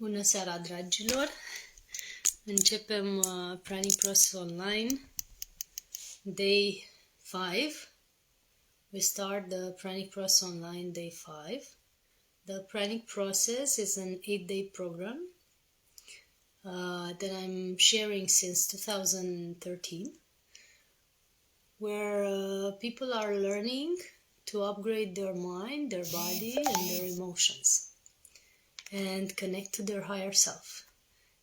Bună seara, dragilor! Începem Pranic Process Online, Day 5. We start the Pranic Process Online, Day 5. The Pranic Process is an 8-day program that I'm sharing since 2013, where people are learning to upgrade their mind, their body, and their emotions, and connect to their higher self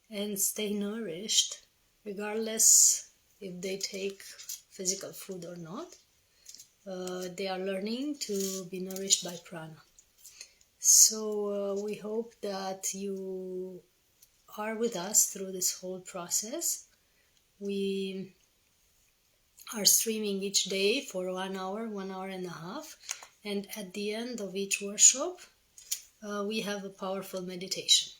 and stay nourished regardless if they take physical food or not. They are learning to be nourished by prana. So we hope that you are with us through this whole process. We are streaming each day for 1 hour, 1.5 hours, and at the end of each workshop we have a powerful meditation.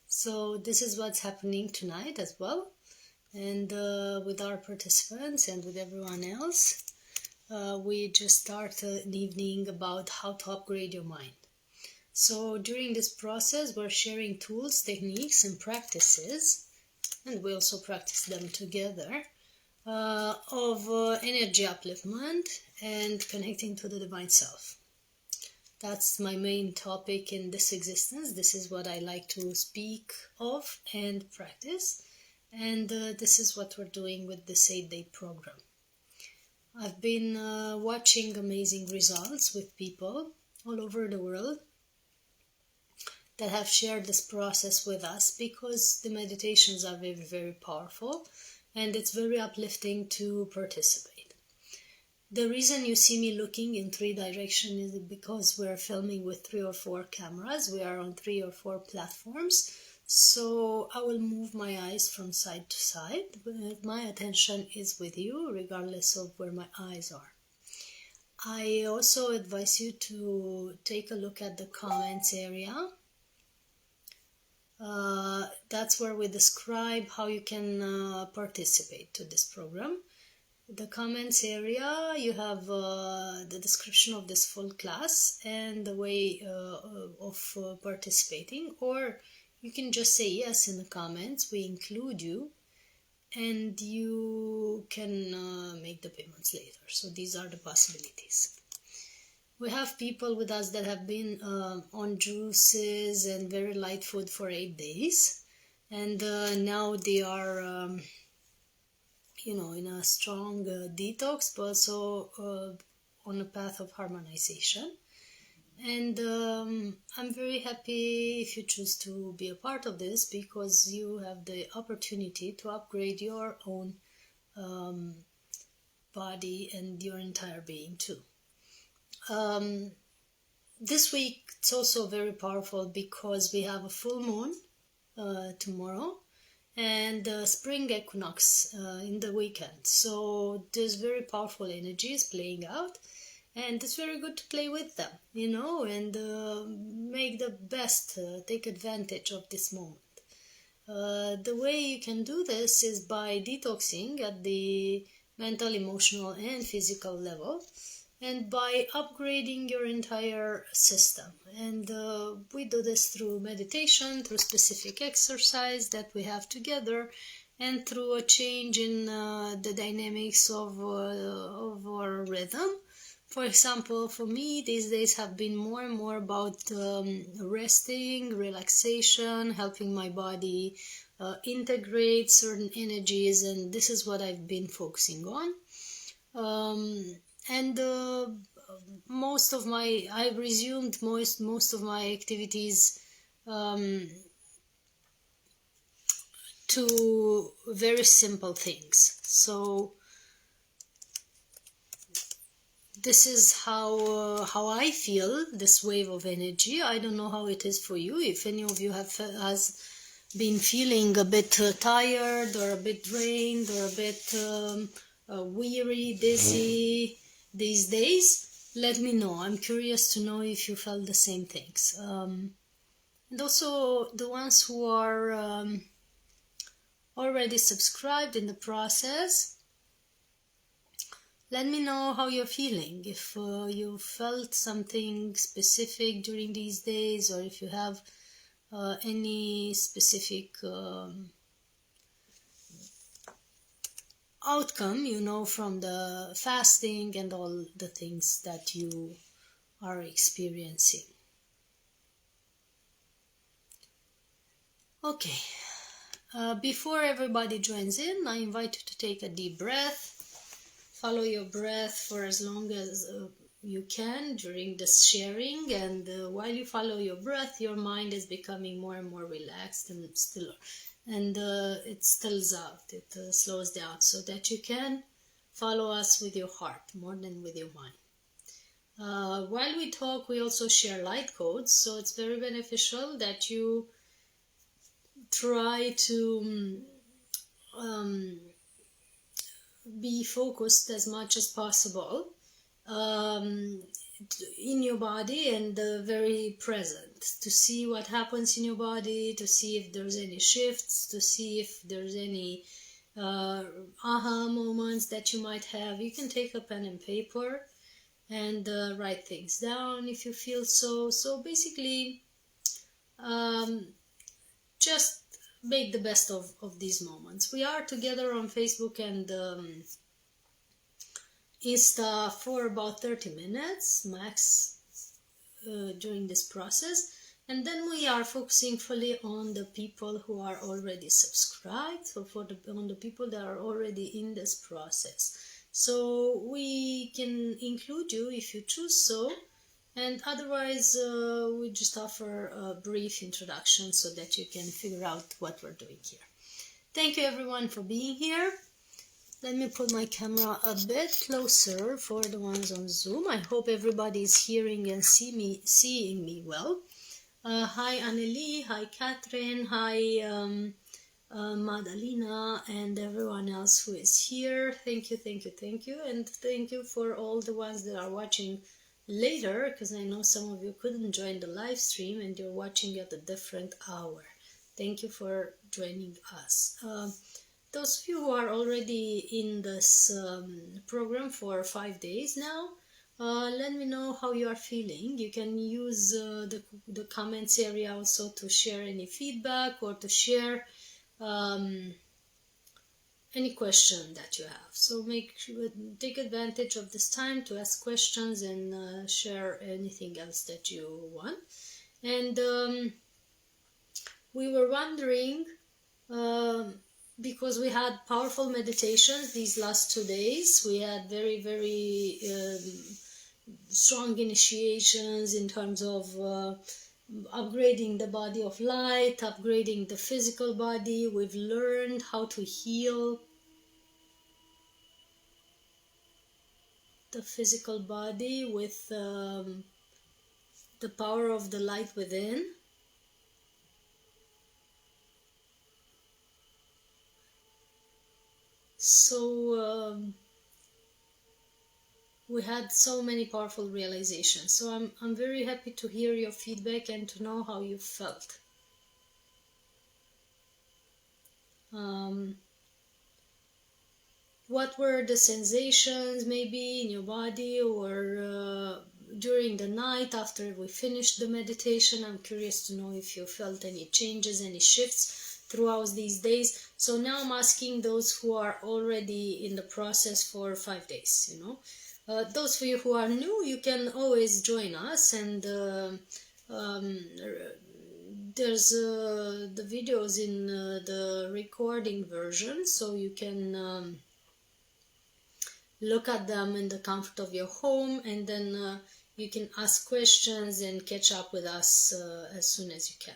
So this is what's happening tonight as well, and with our participants and with everyone else, we just start an evening about how to upgrade your mind. So during this process, we're sharing tools, techniques, and practices, and we also practice them together, of energy upliftment and connecting to the divine self. That's my main topic in this existence. This is what I like to speak of and practice. And this is what we're doing with this 8-day program. I've been watching amazing results with people all over the world that have shared this process with us, because the meditations are very, very powerful and it's very uplifting to participate. The reason you see me looking in 3 directions is because we're filming with 3 or 4 cameras. We are on 3 or 4 platforms. So I will move my eyes from side to side, but my attention is with you regardless of where my eyes are. I also advise you to take a look at the comments area. That's where we describe how you can participate to this program. The comments area, you have the description of this full class and the way of participating, or you can just say yes in the comments, we include you, and you can make the payments later. So these are the possibilities. We have people with us that have been on juices and very light food for 8 days, and now they are in a strong detox, but also on a path of harmonization. And I'm very happy if you choose to be a part of this, because you have the opportunity to upgrade your own body and your entire being too. This week it's also very powerful because we have a full moon tomorrow and spring equinox in the weekend. So there's very powerful energies playing out, and it's very good to play with them, and make the best, take advantage of this moment. The way you can do this is by detoxing at the mental, emotional, and physical level, and by upgrading your entire system. And we do this through meditation, through specific exercise that we have together, and through a change in the dynamics of our rhythm. For example, for me, these days have been more and more about resting, relaxation, helping my body integrate certain energies, and this is what I've been focusing on. I've resumed most of my activities to very simple things. So this is how I feel this wave of energy. I don't know how it is for you. If any of you has been feeling a bit tired, or a bit drained, or a bit weary, dizzy these days, let me know. I'm curious to know if you felt the same things. And also the ones who are already subscribed in the process, let me know how you're feeling. If you felt something specific during these days, or if you have any specific outcome, you know, from the fasting and all the things that you are experiencing. Okay, before everybody joins in, I invite you to take a deep breath. Follow your breath for as long as you can during this sharing, and while you follow your breath, your mind is becoming more and more relaxed and stiller, and it stills out, it slows down, so that you can follow us with your heart more than with your mind. While we talk, we also share light codes, so it's very beneficial that you try to be focused as much as possible in your body, and very present to see what happens in your body, to see if there's any shifts, to see if there's any aha moments that you might have. You can take a pen and paper and write things down if you feel so basically just make the best of these moments. We are together on Facebook and Insta for about 30 minutes max during this process, and then we are focusing fully on the people who are already subscribed, so on the people that are already in this process. So we can include you if you choose so, and otherwise we just offer a brief introduction so that you can figure out what we're doing here. Thank you everyone for being here. Let me put my camera a bit closer for the ones on Zoom. I hope everybody is hearing and seeing me well. Hi Annelie, hi Catherine, hi Madalena, and everyone else who is here. Thank you, and thank you for all the ones that are watching later, because I know some of you couldn't join the live stream and you're watching at a different hour. Thank you for joining us. Those of you who are already in this program for 5 days now, let me know how you are feeling. You can use the comments area also to share any feedback or to share any question that you have. So take advantage of this time to ask questions and share anything else that you want. And we were wondering, because we had powerful meditations these last 2 days, we had very strong initiations in terms of upgrading the body of light, upgrading the physical body. We've learned how to heal the physical body with the power of the light within. So we had so many powerful realizations. So I'm very happy to hear your feedback and to know how you felt. What were the sensations maybe in your body, or during the night after we finished the meditation? I'm curious to know if you felt any changes, any shifts throughout these days. So now I'm asking those who are already in the process for 5 days, you know. Those of you who are new, you can always join us, and there's the videos in the recording version, so you can look at them in the comfort of your home, and then you can ask questions and catch up with us as soon as you can.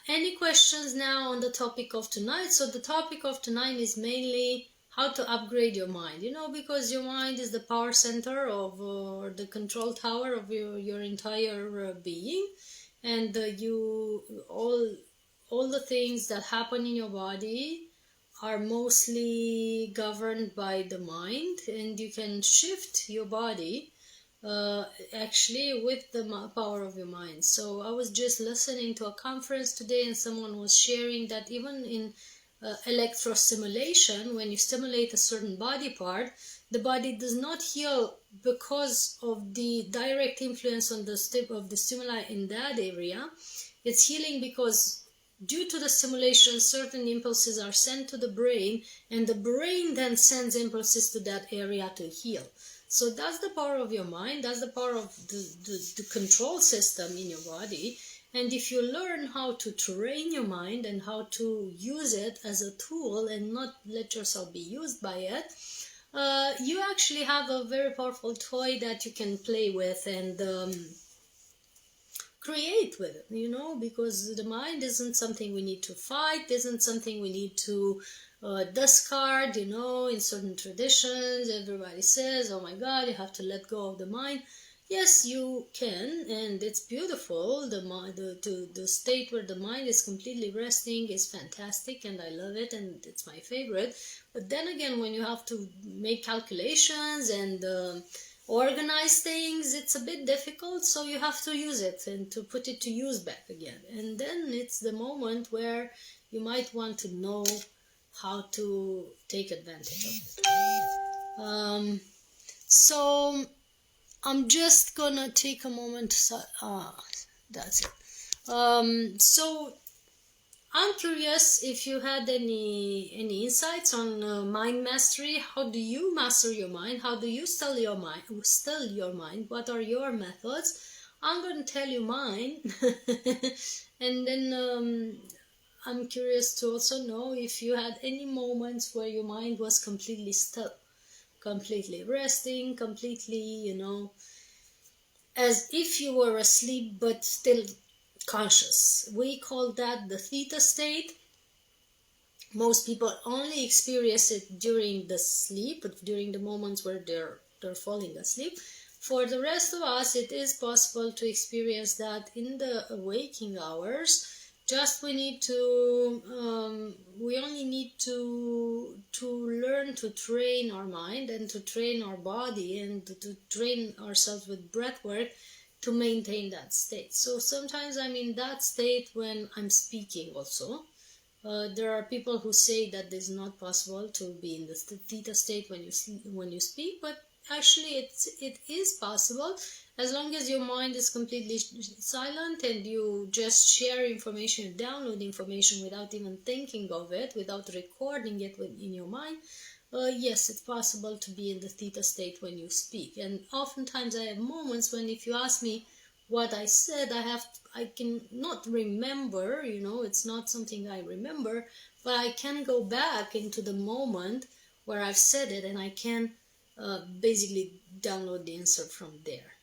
Any questions now on the topic of tonight? So the topic of tonight is mainly how to upgrade your mind, you know, because your mind is the power center of or the control tower of your entire being, and all the things that happen in your body are mostly governed by the mind, and you can shift your body actually with the power of your mind. So I was just listening to a conference today, and someone was sharing that even in electrostimulation, when you stimulate a certain body part, The body does not heal because of the direct influence on the stimuli in that area. It's healing because due to the stimulation, certain impulses are sent to the brain, and the brain then sends impulses to that area to heal. So that's the power of your mind. That's the power of the control system in your body. And if you learn how to train your mind and how to use it as a tool and not let yourself be used by it, you actually have a very powerful toy that you can play with and create with it, you know, because the mind isn't something we need to fight, isn't something we need to discard, you know. In certain traditions, everybody says, oh my God, you have to let go of the mind. Yes, you can, and it's beautiful. The state where the mind is completely resting is fantastic, and I love it, and it's my favorite. But then again, when you have to make calculations and organize things, it's a bit difficult, so you have to use it and to put it to use back again. And then it's the moment where you might want to know how to take advantage of it. So I'm just gonna take a moment to that's it. So I'm curious if you had any insights on mind mastery. How do you master your mind? How do you still your mind? What are your methods? I'm going to tell you mine, and then I'm curious to also know if you had any moments where your mind was completely still, completely resting, completely, you know, as if you were asleep but still conscious. We call that the theta state. Most people only experience it during the sleep, during the moments where they're falling asleep. For the rest of us, it is possible to experience that in the waking hours. Just we only need to learn to train our mind and to train our body and to train ourselves with breath work to maintain that state. So sometimes I'm in that state when I'm speaking also. There are people who say that it's not possible to be in the theta state when you speak, but actually it is possible, as long as your mind is completely silent and you just share information, download information without even thinking of it, without recording it in your mind. Yes, it's possible to be in the theta state when you speak. And oftentimes I have moments when, if you ask me what I said, I can not remember, you know, it's not something I remember, but I can go back into the moment where I've said it, and I can basically download the answer from there.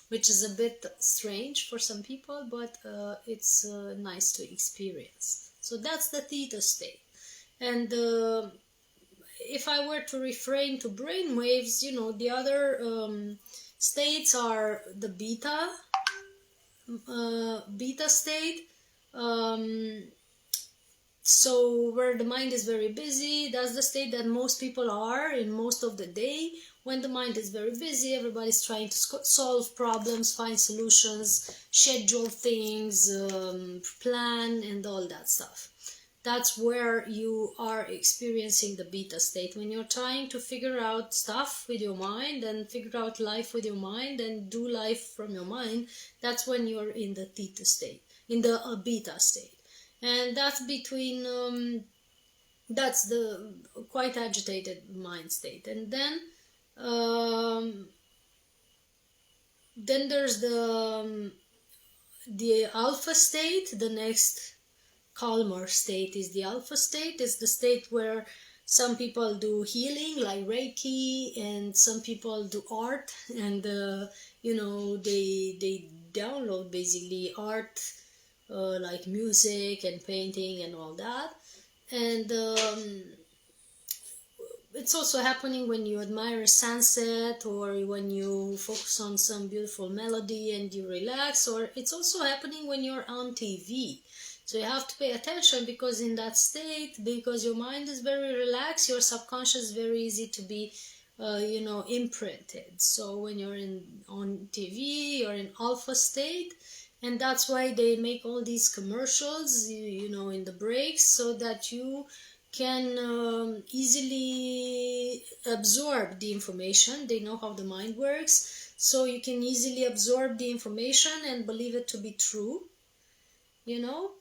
Which is a bit strange for some people, but it's nice to experience. So that's the theta state. And if I were to refrain to brain waves, you know, the other states are the beta state. So where the mind is very busy, that's the state that most people are in most of the day. When the mind is very busy, everybody's trying to solve problems, find solutions, schedule things, plan, and all that stuff. That's where you are experiencing the beta state. When you're trying to figure out stuff with your mind and figure out life with your mind and do life from your mind, that's when you're in the theta state, in the beta state. And that's that's the quite agitated mind state. And then there's the alpha state. The next calmer state is the alpha state. It's the state where some people do healing like Reiki, and some people do art, and you know, they download basically art, like music and painting and all that. And it's also happening when you admire a sunset, or when you focus on some beautiful melody and you relax, or it's also happening when you're on TV. So you have to pay attention, because in that state, because your mind is very relaxed, your subconscious is very easy to be you know, imprinted. So when you're on TV, you're in alpha state, and that's why they make all these commercials, you know, in the breaks, so that you can easily absorb the information. They know how the mind works, so you can easily absorb the information and believe it to be true, you know,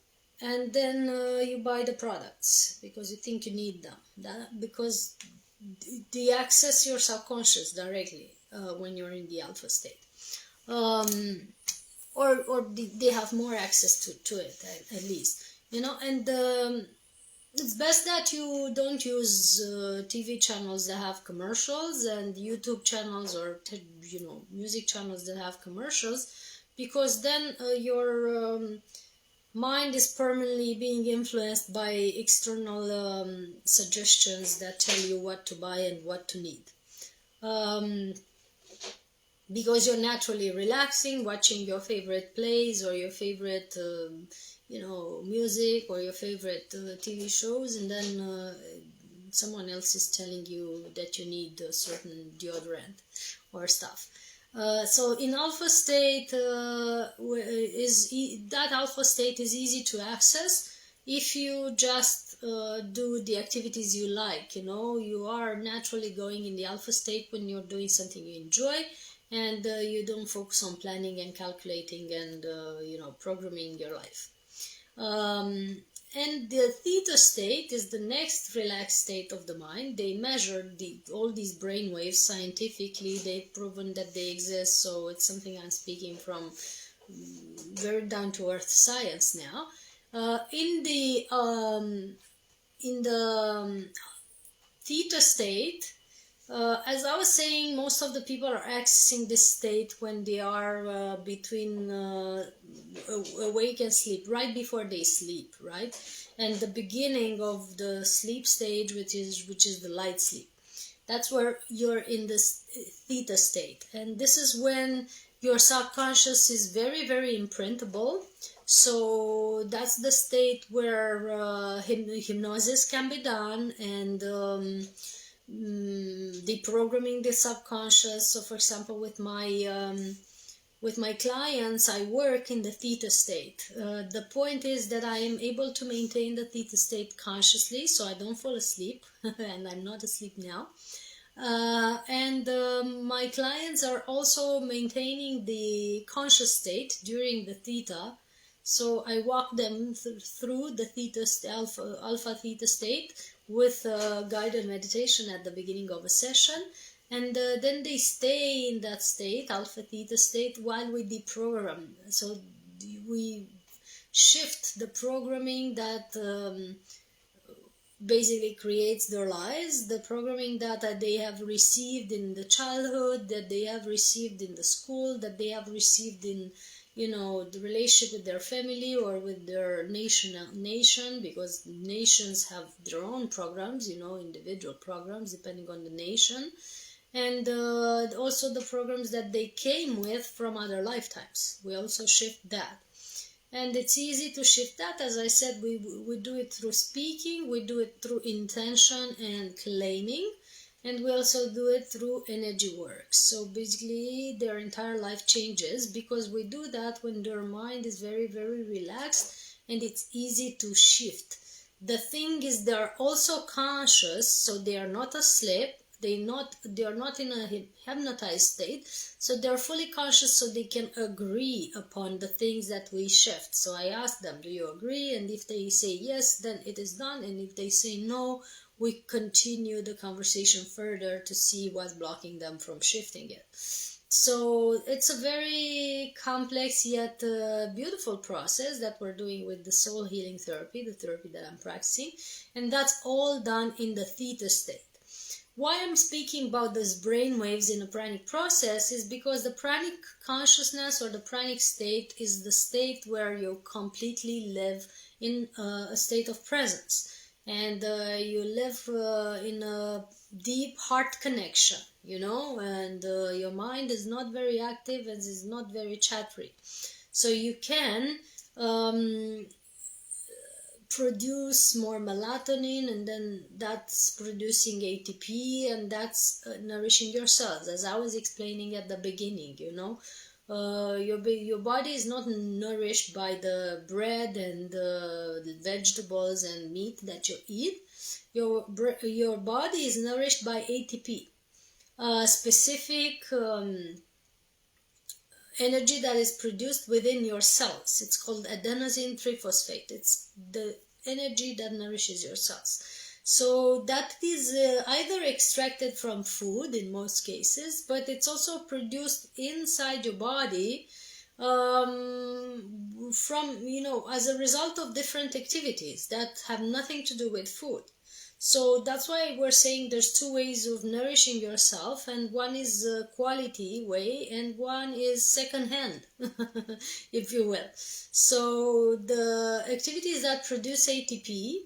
and then you buy the products because you think you need them. Because they access your subconscious directly when you're in the alpha state. Or they have more access to it, at least, you know. And it's best that you don't use TV channels that have commercials and YouTube channels or music channels that have commercials, because then your mind is permanently being influenced by external suggestions that tell you what to buy and what to need. Because you're naturally relaxing, watching your favorite plays or your favorite, music or your favorite TV shows, and then someone else is telling you that you need a certain deodorant or stuff. So in alpha state, that alpha state is easy to access if you just do the activities you like. You are naturally going in the alpha state when you're doing something you enjoy, and you don't focus on planning and calculating and programming your life. And the theta state is the next relaxed state of the mind. They measure all these brain waves scientifically. They've proven that they exist, so it's something I'm speaking from very down-to-earth science now. In the theta state, as I was saying, most of the people are accessing this state when they are between awake and sleep, right before they sleep, right? And the beginning of the sleep stage, which is the light sleep. That's where you're in this theta state. And this is when your subconscious is very, very imprintable. So that's the state where hypnosis can be done, and deprogramming the subconscious. So for example, with my clients, I work in the theta state. The point is that I am able to maintain the theta state consciously, so I don't fall asleep and I'm not asleep now. And my clients are also maintaining the conscious state during the theta. So I walk them through the alpha theta state with guided meditation at the beginning of a session, and then they stay in that state, alpha theta state, while we deprogram. So we shift the programming that basically creates their lives, the programming that they have received in the childhood, that they have received in the school, that they have received in the relationship with their family or with their nation, because nations have their own programs, individual programs depending on the nation, and also the programs that they came with from other lifetimes. We also shift that, and it's easy to shift that. As I said, we do it through speaking, we do it through intention and claiming, and we also do it through energy work. So basically their entire life changes because we do that when their mind is very, very relaxed, and it's easy to shift. The thing is, they're also conscious, so they are not asleep. They are not in a hypnotized state, so they're fully conscious, so they can agree upon the things that we shift. So I ask them, do you agree? And if they say yes, then it is done. And if they say no, we continue the conversation further to see what's blocking them from shifting it. So it's a very complex yet beautiful process that we're doing with the soul healing therapy, the therapy that I'm practicing, and that's all done in the theta state. Why I'm speaking about these brain waves in a pranic process is because the pranic consciousness or the pranic state is the state where you completely live in a state of presence. And you live in a deep heart connection, and your mind is not very active and is not very chattery. So you can produce more melatonin, and then that's producing ATP, and that's nourishing your cells, as I was explaining at the beginning. Your body is not nourished by the bread and the vegetables and meat that you eat. your body is nourished by ATP, a specific energy that is produced within your cells. It's called adenosine triphosphate. It's the energy that nourishes your cells. So that is either extracted from food in most cases, but it's also produced inside your body from, as a result of different activities that have nothing to do with food. So that's why we're saying there's two ways of nourishing yourself, and one is a quality way and one is second hand, if you will. So the activities that produce ATP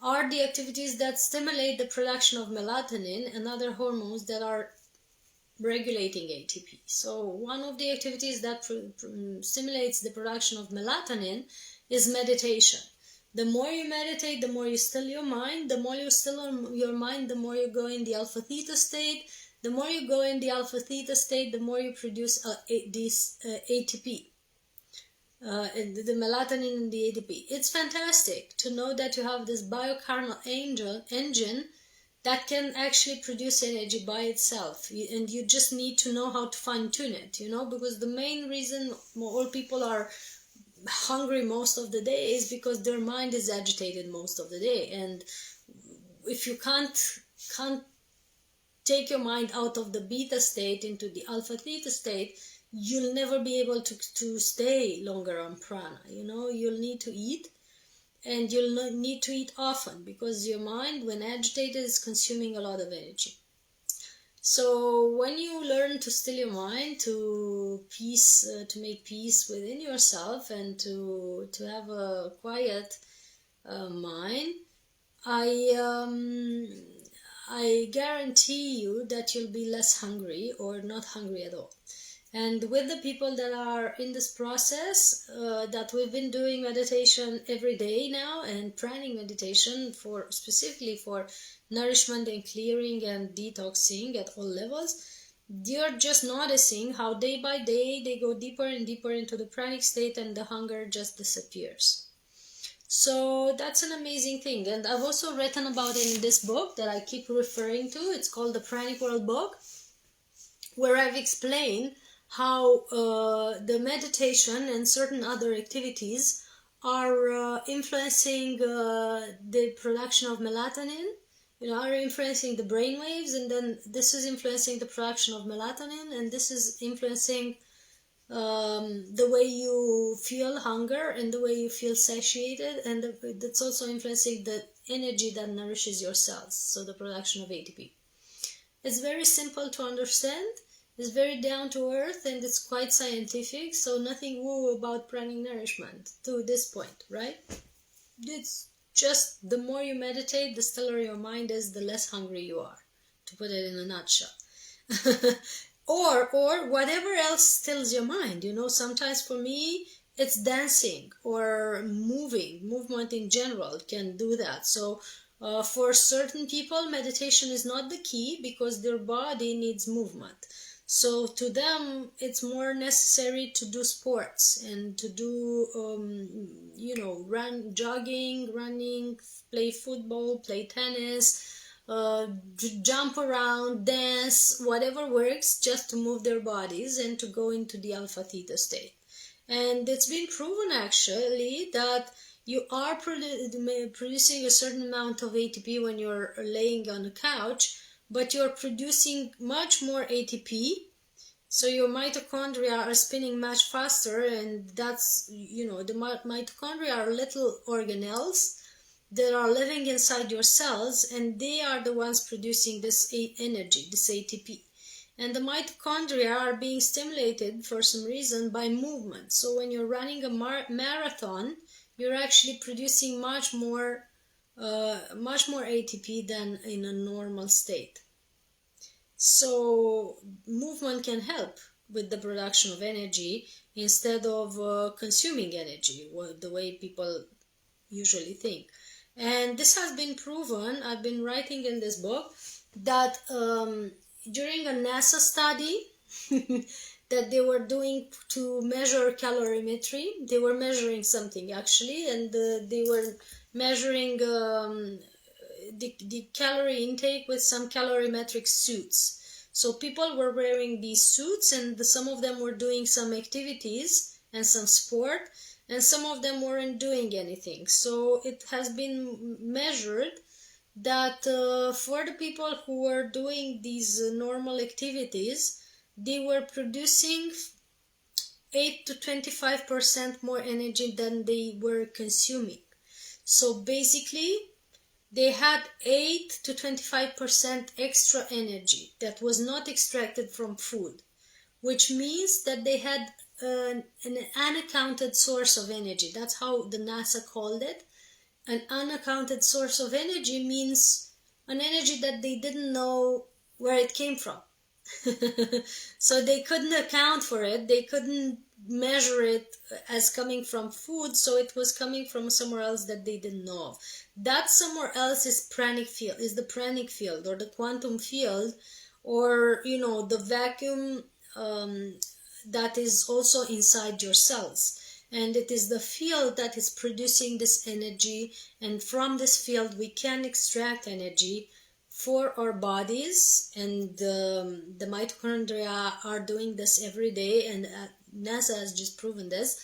are the activities that stimulate the production of melatonin and other hormones that are regulating ATP. So one of the activities that stimulates the production of melatonin is meditation. The more you meditate, the more you still your mind. The more you still your mind, the more you go in the alpha theta state. The more you go in the alpha theta state, the more you produce this ATP. The melatonin and the ATP. It's fantastic to know that you have this biochemical engine that can actually produce energy by itself, and you just need to know how to fine-tune it, because the main reason all people are hungry most of the day is because their mind is agitated most of the day. And if you can't take your mind out of the beta state into the alpha theta state, you'll never be able to stay longer on prana. You'll need to eat, and you'll need to eat often, because your mind, when agitated, is consuming a lot of energy. So when you learn to still your mind, to make peace within yourself, and to have a quiet mind, I guarantee you that you'll be less hungry or not hungry at all. And with the people that are in this process, that we've been doing meditation every day now, and pranic meditation specifically for nourishment and clearing and detoxing at all levels, you're just noticing how day by day they go deeper and deeper into the pranic state, and the hunger just disappears. So that's an amazing thing. And I've also written about it in this book that I keep referring to. It's called the Pranic World Book, where I've explained how the meditation and certain other activities are influencing the production of melatonin, are influencing the brain waves, and then this is influencing the production of melatonin, and this is influencing the way you feel hunger and the way you feel satiated, and that's also influencing the energy that nourishes your cells, so the production of ATP. It's very simple to understand. It's very down to earth, and it's quite scientific, so nothing woo about pranic nourishment to this point, right? It's just the more you meditate, the stiller your mind is, the less hungry you are, to put it in a nutshell. or whatever else stills your mind. Sometimes for me it's dancing or movement in general can do that. So for certain people, meditation is not the key because their body needs movement. So to them, it's more necessary to do sports and to do, jogging, running, play football, play tennis, jump around, dance, whatever works, just to move their bodies and to go into the alpha theta state. And it's been proven actually that you are producing a certain amount of ATP when you're laying on a couch, but you're producing much more ATP, so your mitochondria are spinning much faster, and that's, the mitochondria are little organelles that are living inside your cells, and they are the ones producing this energy, this ATP. And the mitochondria are being stimulated for some reason by movement. So when you're running a marathon, you're actually producing much more ATP than in a normal state. So movement can help with the production of energy instead of consuming energy, the way people usually think. And this has been proven. I've been writing in this book that during a NASA study that they were doing to measure calorimetry, they were measuring something actually, and they were measuring the calorie intake with some calorimetric suits. So people were wearing these suits, and some of them were doing some activities and some sport, and some of them weren't doing anything. So it has been measured that for the people who were doing these normal activities, they were producing 8 to 25% more energy than they were consuming. So basically, they had 8 to 25% extra energy that was not extracted from food, which means that they had an unaccounted source of energy. That's how the NASA called it. An unaccounted source of energy means an energy that they didn't know where it came from. So they couldn't account for it, they couldn't measure it as coming from food, so it was coming from somewhere else that they didn't know of. That somewhere else is the pranic field, or the quantum field, or the vacuum that is also inside your cells. And it is the field that is producing this energy, and from this field we can extract energy for our bodies. And the mitochondria are doing this every day, and NASA has just proven this.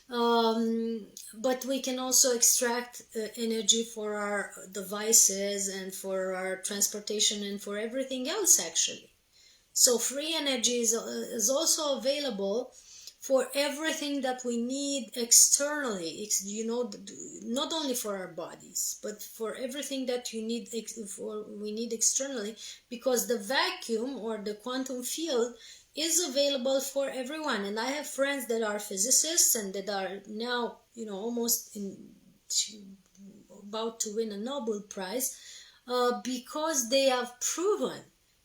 But we can also extract energy for our devices and for our transportation and for everything else, actually. So free energy is also available for everything that we need externally, not only for our bodies, but for everything that we need externally, because the vacuum or the quantum field is available for everyone. And I have friends that are physicists and that are now, almost about to win a Nobel Prize, because they have proven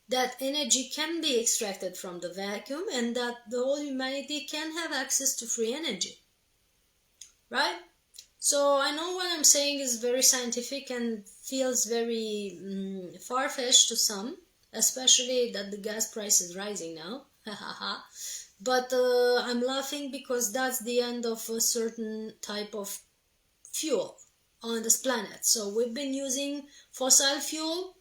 that energy can be extracted from the vacuum, and that the whole humanity can have access to free energy, right? So I know what I'm saying is very scientific and feels very far-fetched to some, especially that the gas price is rising now. But I'm laughing because that's the end of a certain type of fuel on this planet. So we've been using fossil fuel,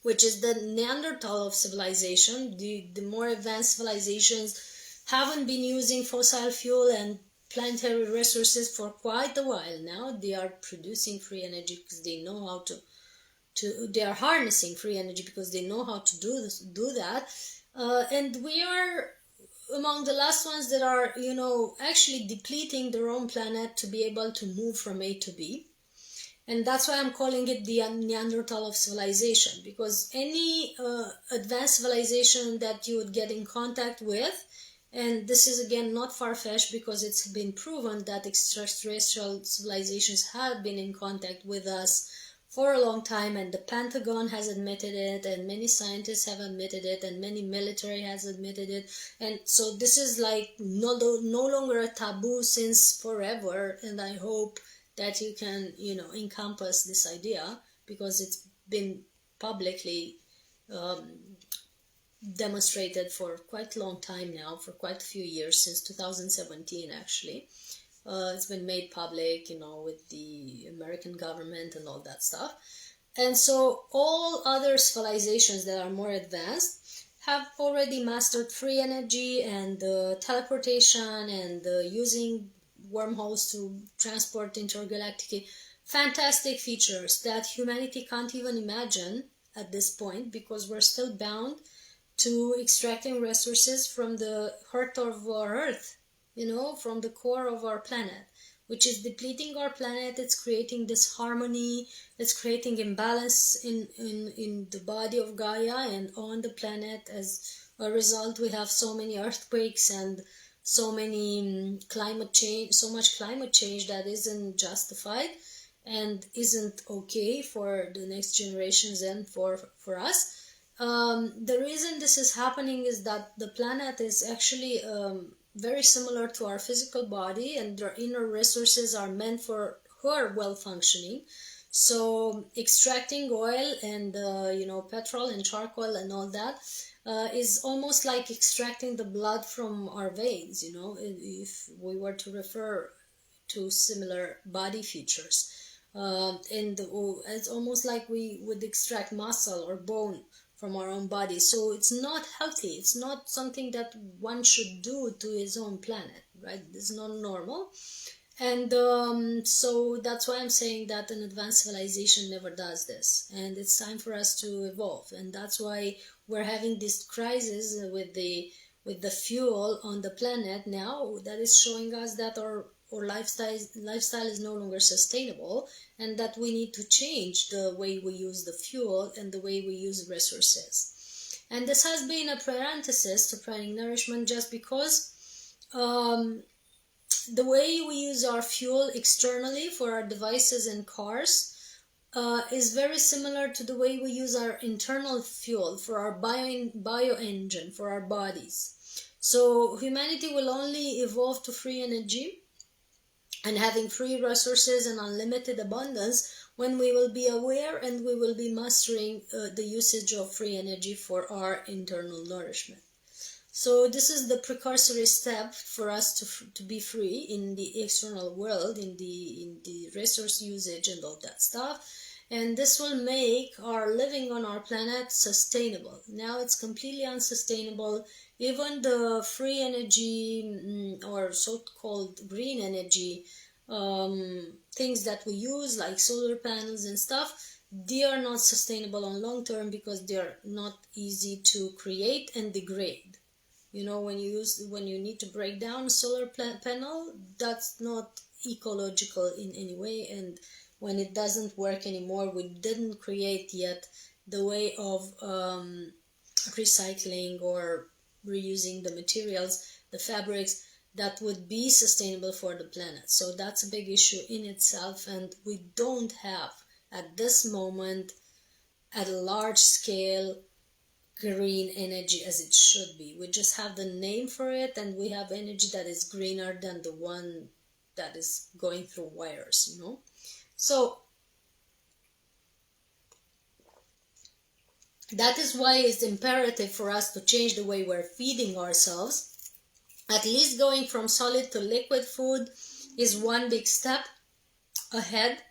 which is the Neanderthal of civilization. The more advanced civilizations haven't been using fossil fuel and planetary resources for quite a while now. They are producing free energy because they know how they are harnessing free energy because they know how to do that. And we are among the last ones that are, actually depleting their own planet to be able to move from A to B. And that's why I'm calling it the Neanderthal of civilization, because any advanced civilization that you would get in contact with, and this is again not far-fetched because it's been proven that extraterrestrial civilizations have been in contact with us for a long time, and the Pentagon has admitted it, and many scientists have admitted it, and many military has admitted it. And so this is like no longer a taboo since forever, and I hope that you can, encompass this idea, because it's been publicly demonstrated for quite a long time now, for quite a few years, since 2017 actually. It's been made public, with the American government and all that stuff. And so all other civilizations that are more advanced have already mastered free energy and teleportation and using wormholes to transport intergalactically. Fantastic features that humanity can't even imagine at this point, because we're still bound to extracting resources from the heart of our Earth, from the core of our planet, which is depleting our planet. It's creating disharmony, it's creating imbalance in the body of Gaia and on the planet. As a result, we have so many earthquakes and so much climate change that isn't justified and isn't okay for the next generations and for us. The reason this is happening is that the planet is actually very similar to our physical body, and their inner resources are meant for her well functioning. So extracting oil and petrol and charcoal and all that is almost like extracting the blood from our veins, if we were to refer to similar body features. and it's almost like we would extract muscle or bone from our own body. So it's not healthy. It's not something that one should do to his own planet, right? It's not normal. And so that's why I'm saying that an advanced civilization never does this, and it's time for us to evolve. And that's why we're having this crisis with the fuel on the planet now, that is showing us that our lifestyle is no longer sustainable, and that we need to change the way we use the fuel and the way we use resources. And this has been a parenthesis to pranic nourishment, just because the way we use our fuel externally for our devices and cars is very similar to the way we use our internal fuel for our bio engine, for our bodies. So humanity will only evolve to free energy and having free resources and unlimited abundance when we will be aware and we will be mastering the usage of free energy for our internal nourishment. So this is the precursory step for us to be free in the external world, in the resource usage and all that stuff. And this will make our living on our planet sustainable. Now it's completely unsustainable. Even the free energy or so-called green energy things that we use, like solar panels and stuff, they are not sustainable on long term because they are not easy to create and degrade. You know, when you need to break down a solar panel, that's not ecological in any way. And when it doesn't work anymore, we didn't create yet the way of recycling or reusing the materials, the fabrics that would be sustainable for the planet. So that's a big issue in itself, and we don't have at this moment at a large scale green energy as it should be. We just have the name for it, and we have energy that is greener than the one that is going through wires, you know. So that is why it's imperative for us to change the way we're feeding ourselves. At least going from solid to liquid food is one big step ahead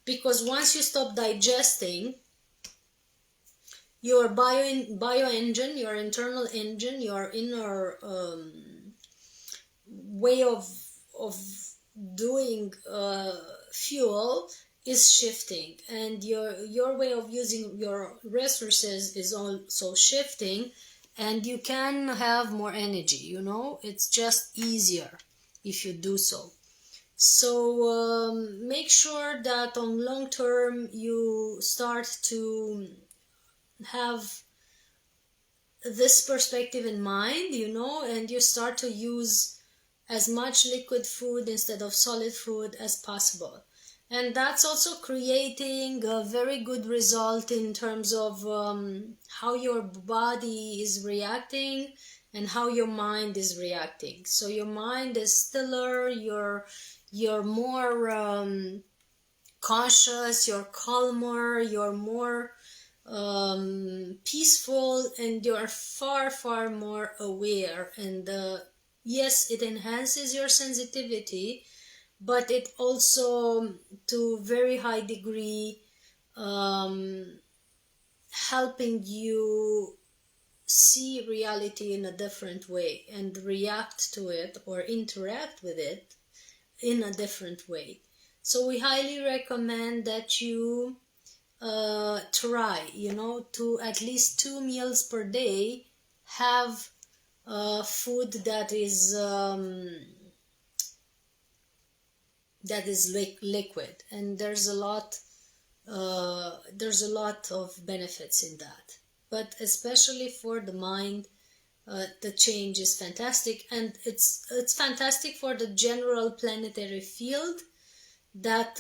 because once you stop digesting, your bio engine, your internal engine, your inner way of doing fuel is shifting, and your way of using your resources is also shifting, and you can have more energy, you know. It's just easier if you do so. So make sure that on long term you start to have this perspective in mind, you know, and you start to use as much liquid food instead of solid food as possible. And that's also creating a very good result in terms of how your body is reacting and how your mind is reacting. So your mind is stiller, you're more conscious, you're calmer, you're more peaceful, and you're far more aware. And yes, it enhances your sensitivity, but it also to very high degree helping you see reality in a different way and react to it or interact with it in a different way. So we highly recommend that you try, you know, to at least 2 meals per day have food that is liquid, and there's a lot of benefits in that. But especially for the mind, the change is fantastic, and it's fantastic for the general planetary field that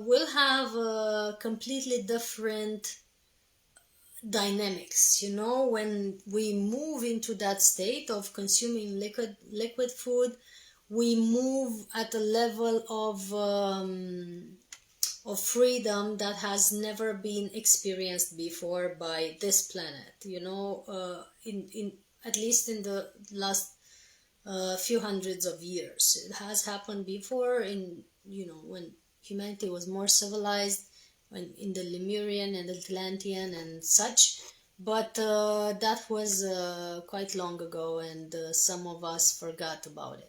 will have a completely different dynamics, you know. When we move into that state of consuming liquid food, we move at a level of freedom that has never been experienced before by this planet, you know, in at least in the last few hundreds of years. It has happened before in, you know, when humanity was more civilized in the Lemurian and Atlantean and such, but that was quite long ago, and some of us forgot about it.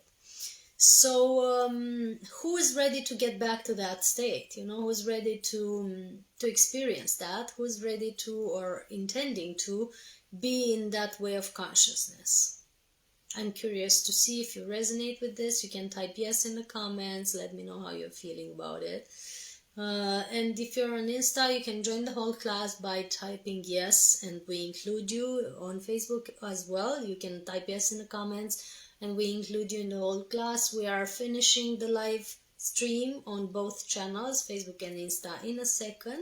So who is ready to get back to that state? Who's ready to experience that? Who's ready to, or intending to, be in that way of consciousness? I'm curious to see if you resonate with this. You can type yes in the comments. Let me know how you're feeling about it. And if you're on Insta, you can join the whole class by typing yes, and we include you. On Facebook as well, you can type yes in the comments, and we include you in the whole class. We are finishing the live stream on both channels, Facebook and Insta, in a second.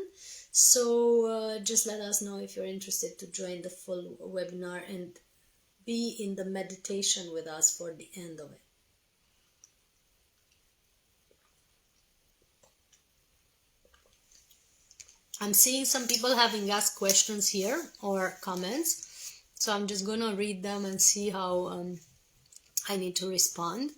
So just let us know if you're interested to join the full webinar and be in the meditation with us for the end of it. I'm seeing some people having asked questions here or comments, so I'm just gonna read them and see how I need to respond.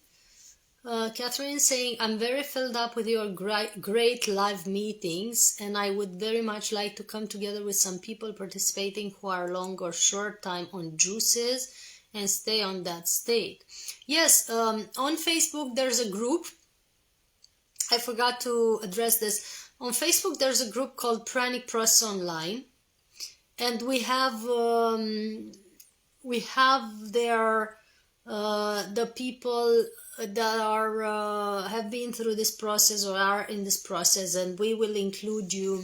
Catherine saying, I'm very filled up with your great live meetings, and I would very much like to come together with some people participating who are long or short time on juices and stay on that state. Yes, on Facebook there's a group. I forgot to address this. On Facebook there's a group called Pranic Process Online, and we have there the people that are have been through this process or are in this process, and we will include you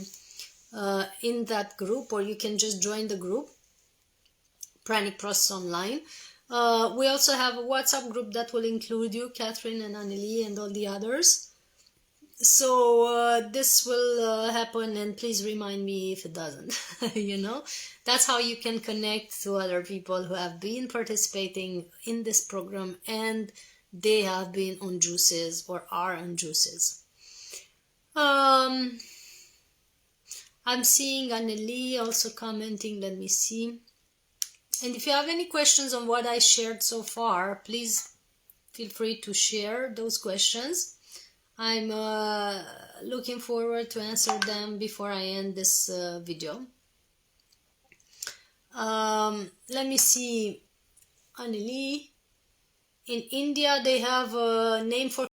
in that group, or you can just join the group Pranic Process Online. We also have a WhatsApp group that will include you, Catherine and Anneli and all the others. So this will happen, and please remind me if it doesn't. That's how you can connect to other people who have been participating in this program and they have been on juices or are on juices. I'm seeing Anneli also commenting. Let me see. And if you have any questions on what I shared so far, please feel free to share those questions. I'm looking forward to answer them before I end this video. Let me see. Anneli, in India they have a name for